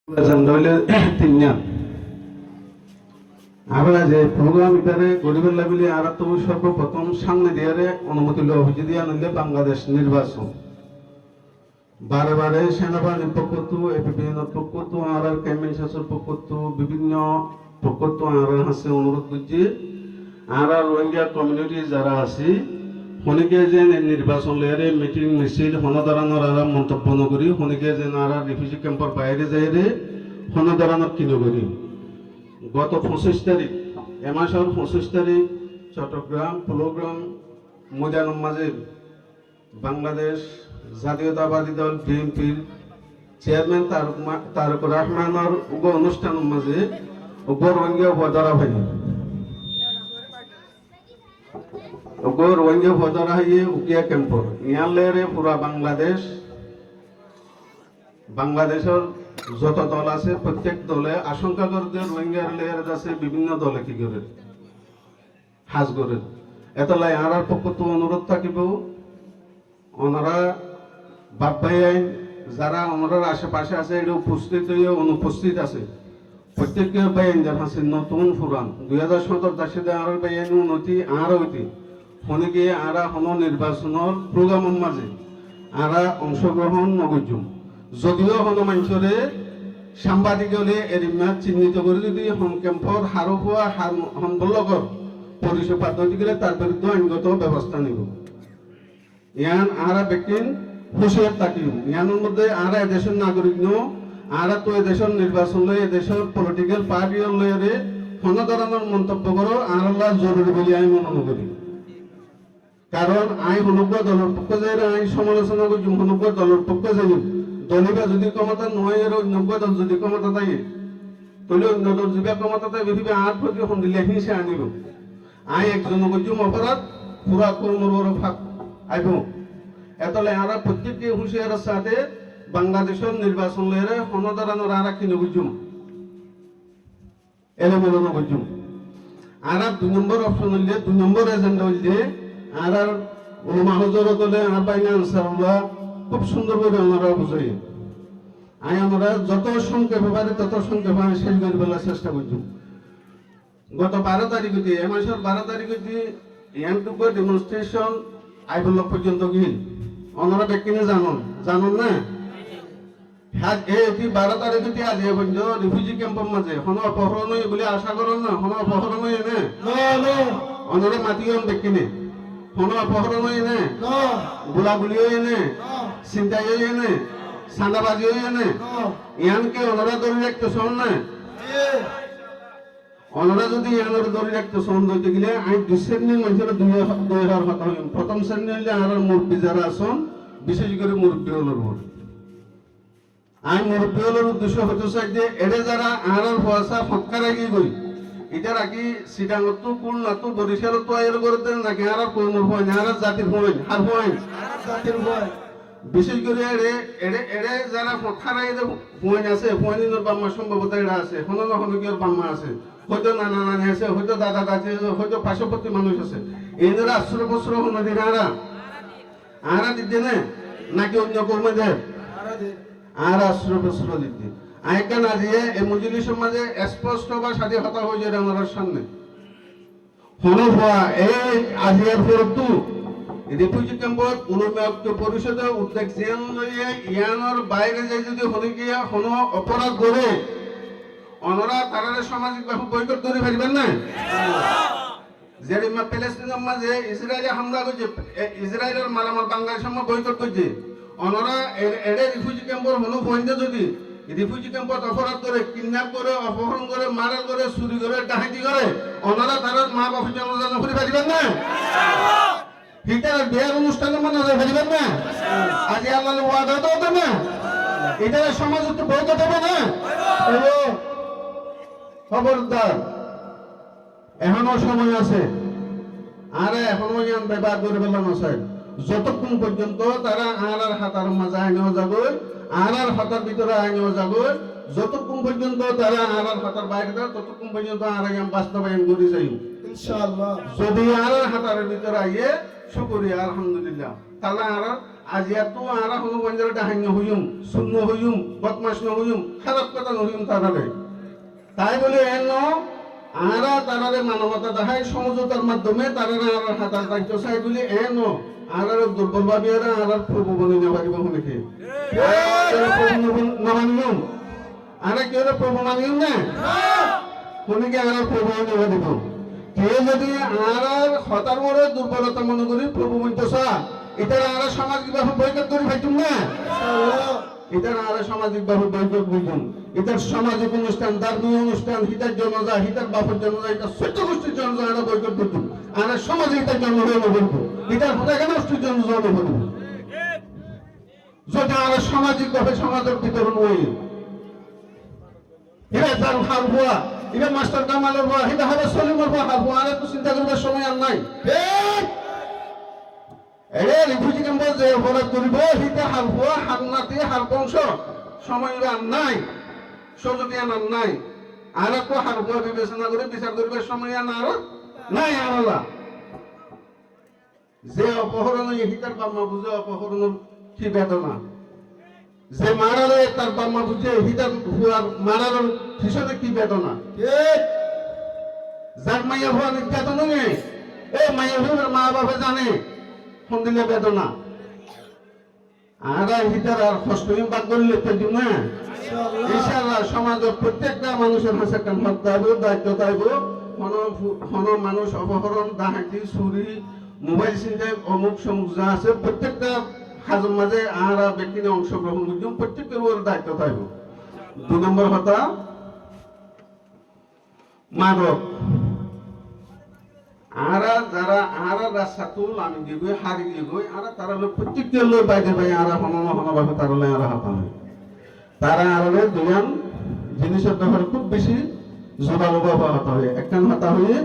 আমরা যে প্রোগ্রাম এটারে গরিবের লেভেলে আর তো সর্বপ্রথম সামনে দিয়ে অনুমতি লওয়া হয়েছে দিয়ে আনলে বাংলাদেশ নির্বাচন বারে বারে সেনাবাহিনীর পক্ষ এপিবিএনের পক্ষ আর ক্যাম্পেইন শাসের পক্ষ বিভিন্ন পক্ষ আর হাসে অনুরোধ করছি আর রোহিঙ্গা কমিউনিটি যারা আছে হনিকে যে নির্বাচন লেয়ারে মিটিং মিছিল হনদারানোর আর মন্তব্য নকরি হনিকে যে আর রিফিউজি ক্যাম্পের বাইরে যাই রে হনদারানোর কিনো করি গত 25 তারিখ এ মাসের 25 তারিখ চট্টগ্রাম প্রোগ্রাম ময়দানের মাঝে বাংলাদেশ জাতীয়তাবাদী দল বিএনপির চেয়ারম্যান তারক রহমানের অনুষ্ঠানের মাঝে রোহিঙ্গা বদরা ভাই রোহিঙ্গা বদরা হইয়ে উকিয়া ক্যাম্পর ইয়ালে পুরা বাংলাদেশের যত দল আছে প্রত্যেক দলে আশঙ্কা করে যে রোহিঙ্গার লেয়ার আছে বিভিন্ন দলে কি করে হাজ করে এতলাই আর পক্ষ তো অনুরোধ থাকিব ওনারা বাপ্পাই আইন যারা ওনার আশেপাশে আছে এটা উপস্থিত হয়ে অনুপস্থিত আছে প্রত্যেককে বাইন যার আছে নতুন ফুরান 2017 দাসে আর বাইন উন্নতি আর হইতে হনে গিয়ে আর হন নির্বাচনের প্রোগ্রামের মাঝে আর অংশগ্রহণ নগজুম যদিও হন মানুষরে সাংবাদিক হলে এরিমা চিহ্নিত করে যদি হোম ক্যাম্পর হার হওয়া হনবল্লকর পরিষদ পদ্ধতি গেলে তার বিরুদ্ধে আইনগত ব্যবস্থা নিব ইয়ান আর ব্যক্তি হুঁশিয়ার থাকিব ইয়ানের মধ্যে আর এদেশের নাগরিক নো আর তো এদেশের নির্বাচন লই এদেশের পলিটিক্যাল পার্টি লইরে কোনো ধরনের মন্তব্য করো আর জরুরি বলে আমি মনে করি কারণ আই হনুক দলের পক্ষ যাই আই সমালোচনা করি হনুক দলের পক্ষ যাই দলিবা যদি ক্ষমতা নয় এর অন্য দল যদি ক্ষমতা থাকে তাহলে অন্য দল যদি ক্ষমতা থাকে বিভিন্ন আর প্রতি সন্দিলে হিংসা আনিব আই একজন কইম অপরাধ পুরা কর্মর ভাগ আইব এতলে আর প্রত্যেককে হুঁশিয়ারের সাথে বাংলাদেশের নির্বাচন লয়ে হনদারানোর আর কি নগুজুম এলোমেলো নগুজুম আর 2 নম্বর অপশন হইলে 2 নম্বর এজেন্ডা হইলে আর মাহজর দলে আর বাইনা ইনশাআল্লাহ খুব সুন্দর করে ওনারা বুঝাই আমরা যত সংক্ষেপে পারি তত সংক্ষেপে শেষ করে ফেলার চেষ্টা করছি গত 12 তারিখে এ মাসের 12 তারিখে ইয়ানটুকু ডেমনস্ট্রেশন আইবল পর্যন্ত গিল ওনারা ব্যক্তিনে জানুন না হ্যাঁ এই 12 তারিখে আজ এ পর্যন্ত রিফিউজি ক্যাম্পের মাঝে কোনো অপহরণ বলে আশা করেন না কোনো অপহরণ এনে ওনারা মাতিয়ন ব্যক্তিনে কোনো অপহরণ এনে গোলাগুলি এনে চিন্তাই এনে সান্দাবাজি এনে ইয়ানকে ওনারা ধরে রাখতে শোন না ওনারা যদি ইয়ানোর ধরে রাখতে শোন ধরতে গেলে আমি 2 শ্রেণীর মানুষের 2000 কথা হইম প্রথম শ্রেণী হইলে আর মুরব্বী যারা আছেন বিশেষ করে মুরব্বী হলোর বল আমি মুরব্বী হলোর উদ্দেশ্য হতে চাই যে এরে যারা আর পয়সা ফটকা রাখি গই এটা রাখি সিটাঙ্গত কোন না তো বরিশাল তো এর করতে নাকি আর কোন হয় না আর জাতির হয় আর হয় জাতির হয় বিশেষ করে এরে যারা ফটকা রাখি হয় আছে হয়নির বাম্মা সম্ভবত এরা আছে হন না হন কি বাম্মা আছে হয়তো নানা নানি আছে হয়তো দাদা দাদি হয়তো পার্শ্ববর্তী মানুষ আছে এদের আশ্রয় প্রশ্রয় হন দিন আরা দিতে না নাকি অন্য কর্মীদের আর আশ্রয় প্রশ্রয় দিতে আইকা না দিয়ে এই মজুরি সমাজে স্পষ্ট বা সাথে কথা হয়ে যায় আমার সামনে হন হওয়া এই আজিয়ার ফরতু রিফিউজি ক্যাম্পত অনুমোক্ত পরিষদে উদ্যোগ জেন লইয়ে ইয়ানোর বাইরে যাই যদি হনে গিয়া কোনো অপরাধ করে ওনারা তারা সামাজিকভাবে বৈকট করে ফেলবেন না যেমন প্যালেস্টাইনের মাঝে ইসরায়েলে হামলা করছে ইসরায়েলের মালামাল বাংলাদেশের মধ্যে বৈকট করছে ওনারা এর রিফিউজি ক্যাম্পের হলো পয়েন্টে যদি রিফিউজি ক্যাম্পত অপরাধ করে কিডন্যাপ করে অপহরণ করে মারাল করে চুরি করে ডাকাতি করে ওনারা তারা মা বাপের জন্য করে ফেলবেন না হিটার বিয়ের অনুষ্ঠানের মনে হয় ফেলবেন না আজ আল্লাহ ওয়াদা তো হতো না এটা সমাজ তো বৈকট হবে না খবরদার এখনো সময় আছে আর এখনো ইয়ান ব্যবহার করে ফেলানো চাই যতক্ষণ পর্যন্ত তারা আর হাতার মাঝে আইনেও যাবে আর হাতার ভিতরে আইনেও যাবে যতক্ষণ পর্যন্ত তারা আর হাতার বাইরে দেয় ততক্ষণ পর্যন্ত আর বাস্তবায়ন করে যাই ইনশাআল্লাহ যদি আর হাতার ভিতরে আইয়ে শুকরিয়া আলহামদুলিল্লাহ তাহলে আর আজ এত আরা হলো বঞ্জারটা হান্য হইম শূন্য হইম বদমাস ন হইম খারাপ কথা ন হইম তারারে তাই বলে এন আরা তারারে মানবতা দেখায় সমঝোতার মাধ্যমে তারারে আর হাতার দায়িত্ব চাই বলে এন আর দুর্বল ভাবি আর প্রভু বনি না পারিব শুনেকে নামানিয়ম আর কেউ প্রভু মানিয়ম না শুনেকে আর প্রভু নেওয়া দিব কেউ যদি আর হতার মরে দুর্বলতা মনে করি প্রভু মন্তসা এটার আর সামাজিকভাবে বৈঠক করি ভাইতুম না এটার আর সামাজিকভাবে বৈঠক বুঝুন এটার সামাজিক অনুষ্ঠান ধর্মীয় অনুষ্ঠান হিতার জন্য যায় হিতার বাপের জন্য যায় এটা সত্য গোষ্ঠীর জন্য যায় না বৈঠক করতুন আর সমাজে হিতার জন্য হয়ে বলবো এটার কেন গোষ্ঠীর জন্য জন্ম বলবো যদি আর সামাজিকভাবে সমাজের বিতরণ হয়ে এটা তার হার হওয়া এটা মাস্টার কামালের হওয়া এটা হবে সলিমের হওয়া হার হওয়া আর একটু চিন্তা করবার সময় আর নাই এরে রিফিউজি ক্যাম্পে যে অপরাধ করিব হিতে হার হওয়া হার নাতি হার বংশ সময় আর নাই সুযোগ আর নাই আর একটু হার হওয়া বিবেচনা করে বিচার করবার সময় আর নাই আল্লাহ যে অপহরণ হিতার বাম্মা বুঝে অপহরণের কি বেদনা যে মারালে তার বাম্মা বুঝে হিতার মারানোর পিছনে কি বেদনা যার মাইয়া হওয়া নির্যাতন নেই এই মাইয়া হওয়ার মা বাবা জানে ফোন দিলে বেদনা আর হিতার আর কষ্ট বাদ করলে পেজু না ইনশাআল্লাহ সমাজের প্রত্যেকটা মানুষের হাসে কান হক দায়িত্ব দায়িত্ব হন মানুষ অপহরণ ডাকাতি চুরি মোবাইল চিন্তায় অমুক সমুক যা আছে প্রত্যেকটা হাজর মাঝে আর ব্যক্তি অংশগ্রহণ করছি প্রত্যেকের ওর দায়িত্ব থাকবে 2 নম্বর কথা মাদক আরা যারা আরা রাস্তাতুল আমি দিবই হারি দিবই আরা তারা লোক প্রত্যেকটা লোক বাইরে ভাই আরা হনভাবে তারা লাই আরা হাতা হয় তারা আরে দুয়ান জিনিসের ব্যাপারে খুব বেশি জোরালো হতা হয় একখান হাতা হয়ে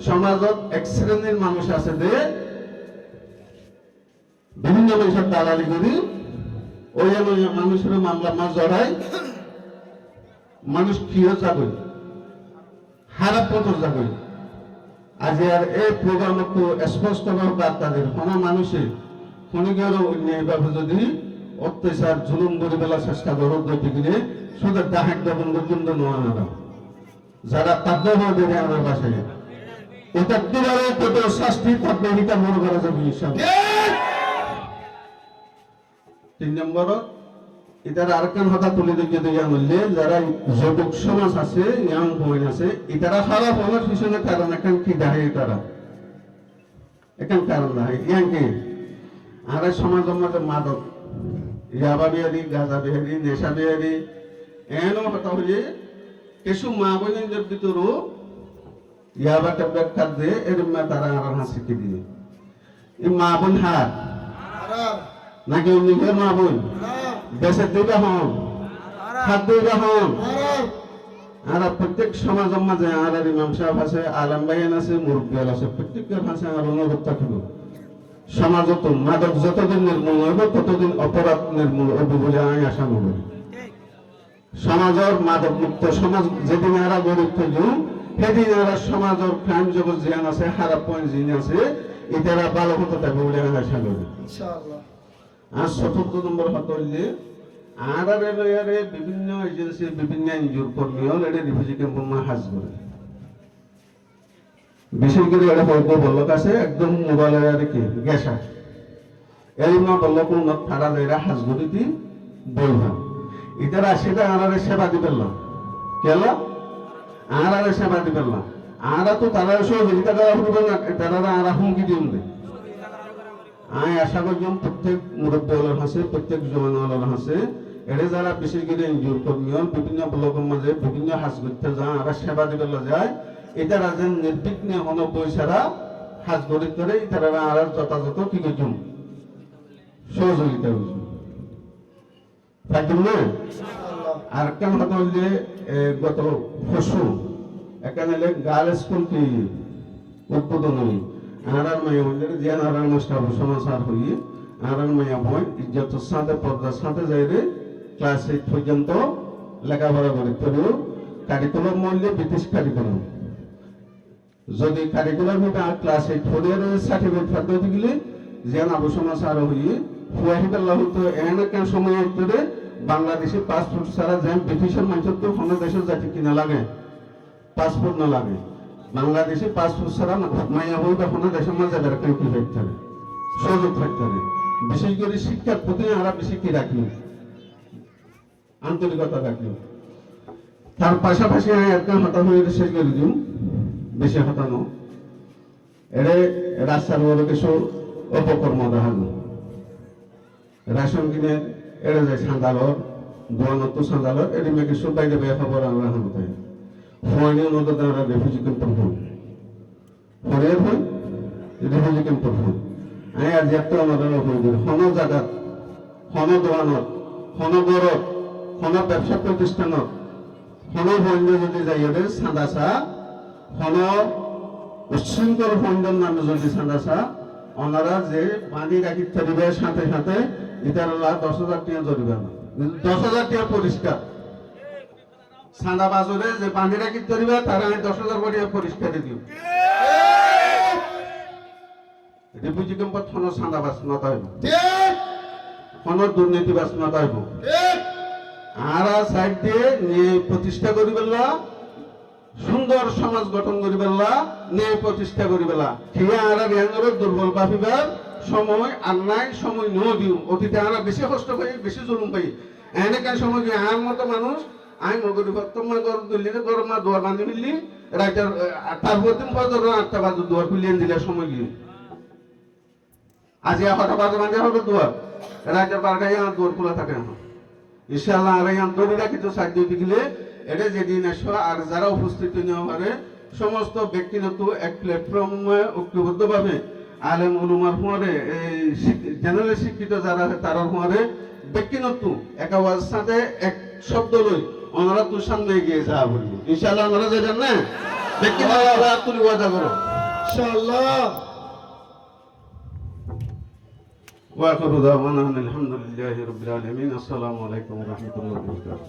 সমাজত এক শ্রেণীর মানুষ আছে যে বিভিন্ন মানুষের দালালি করি ওই মানুষের মামলা মাছ জড়াই মানুষ কিয় যাবে খারাপ পথ যাবে আজ আর এই প্রোগ্রাম একটু স্পষ্ট বার্তাদের কোনো মানুষে খনিকের অন্যায়ভাবে যদি অত্যাচার জুলুম করে বেলা চেষ্টা করো গতিকে শুধু ডাহাক দমন পর্যন্ত নোয়ারা যারা তাদের দেবে আমার বাসায় এটা কিভাবে কত শাস্তি থাকবে এটা মনে করা যাবে ইনশাআল্লাহ 3 নম্বর এটার আরেকখান কথা তুলে দিকে দিয়ে বললে যারা যুবক সমাজ আছে ইয়াং বই আছে এটারা খারাপ হওয়ার পিছনে কারণ এখন কি দাঁড়ে তারা এখন কারণ নাই ইয়াংকে আর সমাজের মধ্যে মাদক ইয়াবা বিহারি গাঁজা বিহারি নেশা বিহারি এমন কথা হয়ে কিছু মা বোনের ভিতরও ইয়াবা ট্যাবলেট খাদ দিয়ে এরম তারা আর হাসিকে দিয়ে এই মা বোন হাত নাকি নিজের মা বোন দেশের দুইটা হন হাত দুইটা হন আর প্রত্যেক সমাজের মাঝে আর ইমাম সাহেব আছে আলম ভাইয়ান আছে মুরব্বিয়াল আছে প্রত্যেকের কাছে আর অনুরোধ থাকব সমাজত মাদক যতদিন নির্মূল হবে ততদিন অপরাধ নির্মূল হবে বলে আমি আশা করি সমাজের মাদক মুক্ত সমাজ যেদিন এরা গরিব থাকবে সেদিন এরা সমাজের ক্রাইম জগৎ জিয়ান আছে খারাপ পয়েন্ট জিন আছে এটারা ভালো হতে থাকবে বলে আমি আশা করি ইনশাআল্লাহ আর 4 নম্বর হতে হইলে আর বিভিন্ন এজেন্সি বিভিন্ন এনজিওর কর্মীরা এটা রিফিউজি ক্যাম্প হাজ করে বিশেষ করে এটা বল্লক আছে একদম মোবাইলের আর কি গেসা এই না বল্লক উন্নত ফাড়া যাইরা হাজ করিতি বলবা এটারা সেটা আনারে সেবা দিবেন না কেন আনারে সেবা দিবেন না আরা তো তারা সহযোগিতা করা হবে না তারা আরা হুমকি দিন দেয় আমি আশা করি প্রত্যেক মুরব্বীওয়ালার হাসে প্রত্যেক জওয়ানওয়ালার হাসে এড়ে যারা বিশেষ করে এনজিওর কর্মী বিভিন্ন ব্লকের মাঝে বিভিন্ন হাজ করতে যা আর সেবা দিবে যায় এটা রাজেন নির্বিঘ্নে হন পয়সারা হাজ গরিব করে তারা আর যথাযথ কি করছুন সহযোগিতা করছুন না আর কেন কথা হইলে গত পশু এখানে গার্ল স্কুল কি উদ্বোধন হই আরার মায়া হইলে যে আরার মাস্টার সমাচার হই আরার মায়া বই ইজ্জতের সাথে পর্দার সাথে যাইরে ক্লাস 8 পর্যন্ত লেখাপড়া করে তবে কারিকুলাম মূল্যে ব্রিটিশ কারিকুলাম যদি কারিকুলাম ক্লাস 8 পড়ে সার্টিফিকেট ফাঁদ দিলে যে আবু সমাচার হই ফুয়াহিদাল্লাহ তো এনে কেন সময় উত্তরে বাংলাদেশে পাসপোর্ট ছাড়া যায় ব্রিটিশের মানুষের তো কোনো দেশের জাতি কিনা লাগে পাসপোর্ট না লাগে বাংলাদেশে পাসপোর্ট ছাড়া মাইয়া হই বা কোনো দেশের মাঝে যাবে কেউ কি থাকতে হবে সুযোগ থাকতে হবে বিশেষ করে শিক্ষার প্রতি আমরা বেশি কি রাখি আন্তরিকতা রাখি তার পাশাপাশি আমি একদম হতা হয়ে শেষ করে দিই বেশি হতানো এর রাস্তার বড় কিছু অপকর্ম দেখানো রেশন কিনে এড়ে যায় সান্দালর দোয়ানত সান্দালর এটি মেয়ে কিছু বাইরে বেয়ে খবর আমরা হামতে ফোয়ানি অনুরোধ আমরা রেফিউজি ক্যাম্পের হন ফরিয়ার হন রেফিউজি ক্যাম্পের হন আমি আজ একটা আমাদের হয়ে দিই হন জায়গাত হন দোয়ানত হন গরত হন ব্যবসা প্রতিষ্ঠানত হন বন্ধ যদি যাই ওদের সান্দাসা হন উচ্ছৃঙ্খল ফন্ডের নামে যদি সান্দাসা ওনারা যে পানি রাখি তরিবের সাথে সাথে ইতার 10,000 টাকা জরিমানা 10,000 টাকা পরিষ্কার সাদা বাজারে যে পানি রাখি তরিবে তারা 10,000 টাকা পরিষ্কার দিও রিফিউজি ক্যাম্পত কোনো সাদা বাস নতাইব কোনো দুর্নীতি বাস নতাইব আর সাইড দিয়ে ন্যায় প্রতিষ্ঠা করিবেলা সুন্দর সমাজ গঠন করিবেলা ন্যায় প্রতিষ্ঠা করিবেলা ঠিক আর জ্ঞানের দুর্বল ভাবিবার সময় আর নাই সময় ন দিও অতীতে আমরা বেশি কষ্ট পাই বেশি জুলুম পাই এনেকা সময় যে আর মতো মানুষ আমি মগরি তোমার ঘর দিল্লি গরম মা দুয়ার বান্ধি মিললি রাইটার তারপর দিন পর 8টা বাজে দুয়ার খুলিয়ে দিলে সময় গিয়ে আজ 11টা বাজে বান্ধে হবে দুয়ার রাইটার বারটাই আমার দুয়ার খোলা থাকে এখন ইনশাআল্লাহ আর এই আন্তরিকা কিছু সাহায্য দিলে এটা যেদিন এসো আর যারা উপস্থিত নেওয়া পারে সমস্ত ব্যক্তিগত এক প্ল্যাটফর্মে ঐক্যবদ্ধভাবে আলেম উলুমার ফোয়ারে এই জেনারেল শিক্ষিত যারা আছে তার ফোয়ারে ব্যক্তিগত একাওয়াজ সাথে এক শব্দ লই ওনারা তোর সামনে এগিয়ে যা বলবো ইনশাআল্লাহ ওনারা যাবেন না ব্যক্তিগত তুলি ওয়াদা করো ইনশাআল্লাহ وآخر دعوانا الحمد لله رب العالمين السلام عليكم ورحمة الله وبركاته